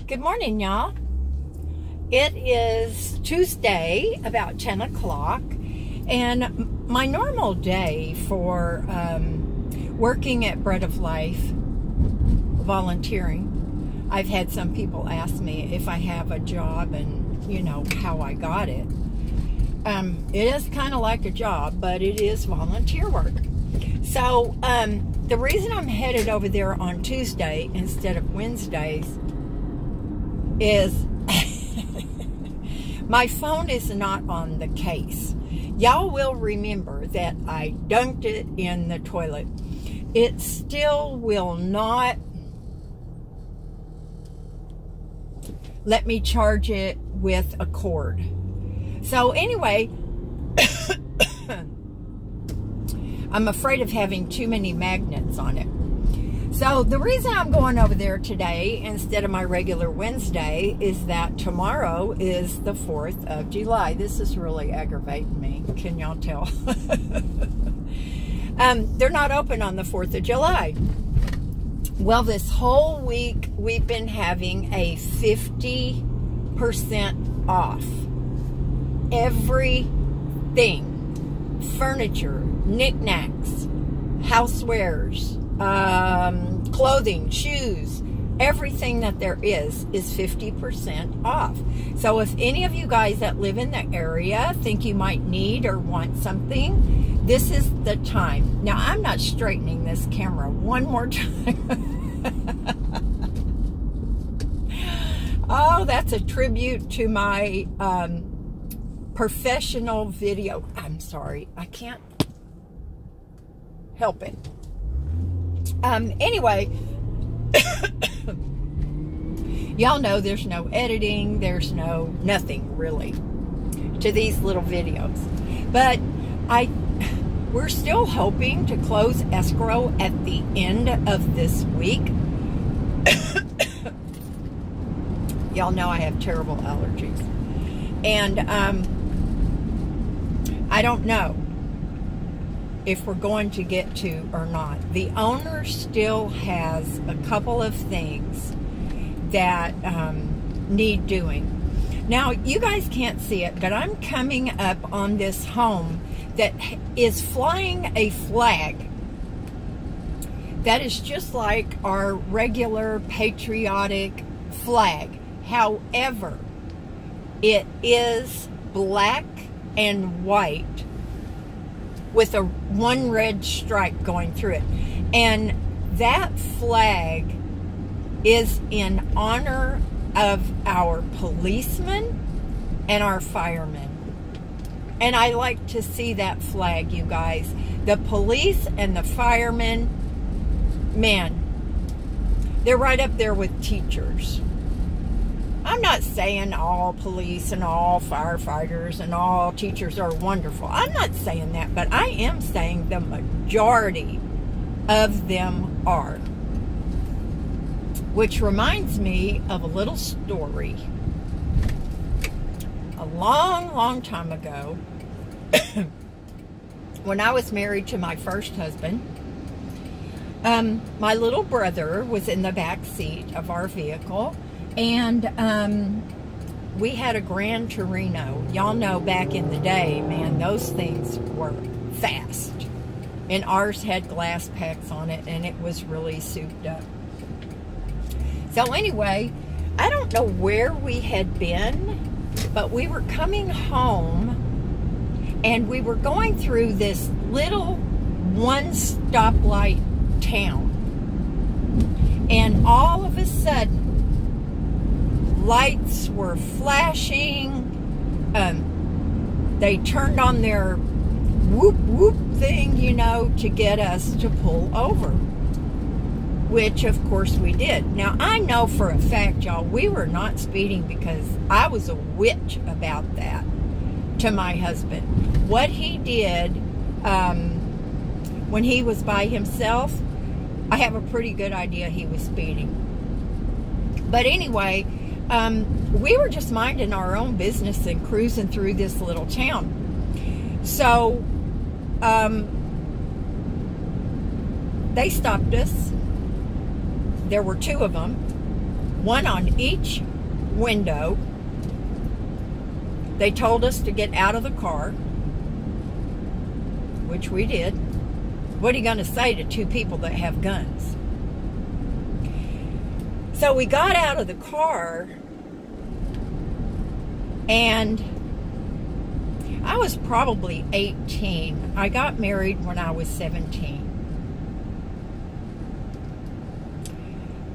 Good morning, y'all. It is Tuesday, about 10 o'clock, and my normal day for working at Bread of Life, volunteering. I've had some people ask me if I have a job and, you know, how I got it. It is kind of like a job, but it is volunteer work. So, the reason I'm headed over there on Tuesday instead of Wednesdays is my phone is not on the case. Y'all will remember that I dunked it in the toilet. It still will not let me charge it with a cord. So anyway, I'm afraid of having too many magnets on it. So the reason I'm going over there today instead of my regular Wednesday is that tomorrow is the 4th of July. This is really aggravating me. Can y'all tell? They're not open on the 4th of July. Well, this whole week we've been having a 50% off. Everything. Furniture, knickknacks, housewares, clothing, shoes, everything that there is 50% off. So if any of you guys that live in the area think you might need or want something, this is the time. Now, I'm not straightening this camera one more time. Oh, that's a tribute to my professional video. I'm sorry, I can't help it. Anyway, y'all know there's no editing, there's nothing really to these little videos. But we're still hoping to close escrow at the end of this week. Y'all know I have terrible allergies. And I don't know if we're going to get to or not. The owner still has a couple of things that need doing. Now, you guys can't see it, but I'm coming up on this home that is flying a flag that is just like our regular patriotic flag. However, it is black and white with one red stripe going through it. And that flag is in honor of our policemen and our firemen. And I like to see that flag, you guys. The police and the firemen, man, they're right up there with teachers. I'm not saying all police and all firefighters and all teachers are wonderful. I'm not saying that, but I am saying the majority of them are. Which reminds me of a little story. A long, long time ago, when I was married to my first husband, my little brother was in the back seat of our vehicle. And we had a Grand Torino. Y'all know back in the day, man, those things were fast. And ours had glass packs on it, and it was really souped up. So anyway, I don't know where we had been, but we were coming home, and we were going through this little one stoplight town. And all of a sudden, lights were flashing. They turned on their whoop whoop thing, you know, to get us to pull over, which of course we did. Now, I know for a fact, y'all, we were not speeding because I was a witch about that to my husband. What he did when he was by himself, I have a pretty good idea he was speeding. But anyway, we were just minding our own business and cruising through this little town. So, they stopped us. There were two of them. one on each window. They told us to get out of the car, which we did. What are you going to say to two people that have guns? So we got out of the car, and I was probably 18. I got married when I was 17.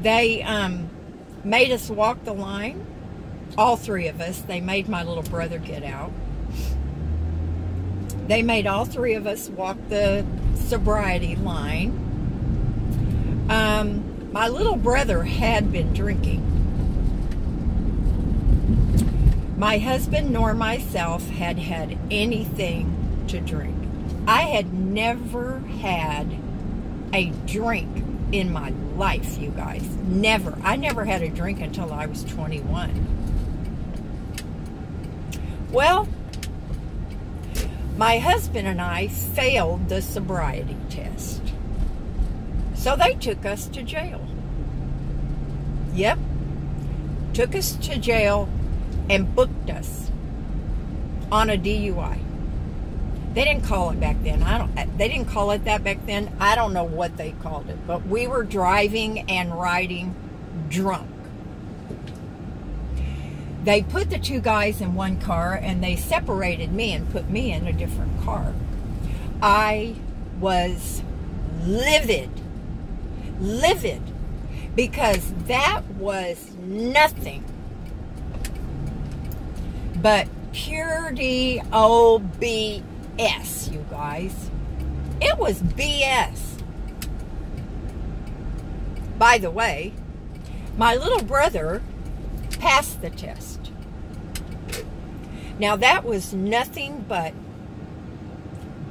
They made us walk the line, all three of us. They made my little brother get out. They made all three of us walk the sobriety line. My little brother had been drinking. My husband nor myself had had anything to drink. I had never had a drink in my life, you guys. Never. I never had a drink until I was 21. Well, my husband and I failed the sobriety test. So they took us to jail. Yep. Took us to jail and booked us on a DUI. They didn't call it back then. They didn't call it that back then. I don't know what they called it, but we were driving and riding drunk. They put the two guys in one car and they separated me and put me in a different car. I was livid, because that was nothing but pure BS, you guys. It was BS. By the way, my little brother passed the test. Now that was nothing but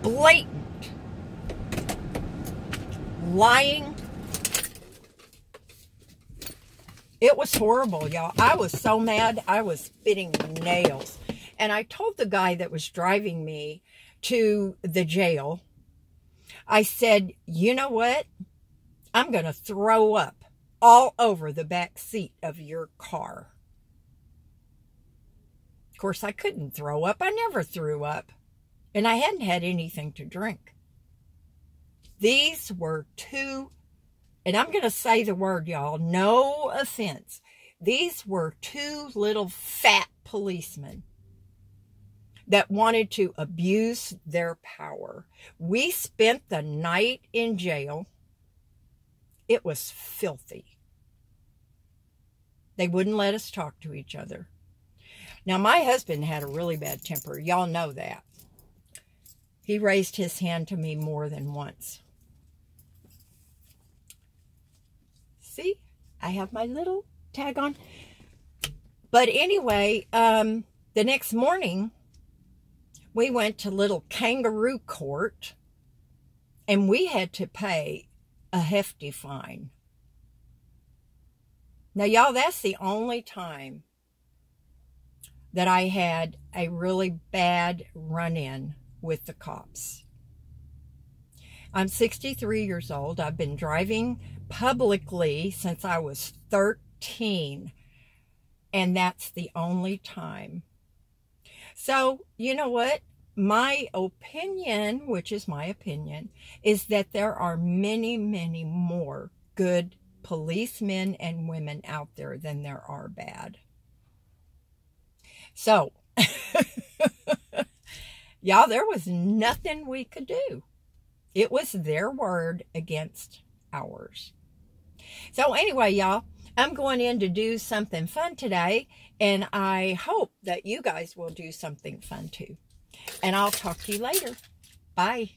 blatant lying. It was horrible, y'all. I was so mad, I was spitting nails. And I told the guy that was driving me to the jail, I said, you know what? I'm going to throw up all over the back seat of your car. Of course, I couldn't throw up. I never threw up. And I hadn't had anything to drink. These were two, and I'm going to say the word, y'all, no offense. These were two little fat policemen that wanted to abuse their power. We spent the night in jail. It was filthy. They wouldn't let us talk to each other. Now, my husband had a really bad temper. Y'all know that. He raised his hand to me more than once. See? I have my little tag on. But anyway, the next morning, we went to little kangaroo court, and we had to pay a hefty fine. Now, y'all, that's the only time that I had a really bad run-in with the cops. I'm 63 years old. I've been driving publicly since I was 13, and that's the only time. So, you know what? My opinion, which is my opinion, is that there are many, many more good policemen and women out there than there are bad. So, y'all, there was nothing we could do. It was their word against ours. So anyway, y'all, I'm going in to do something fun today, and I hope that you guys will do something fun too. And I'll talk to you later. Bye.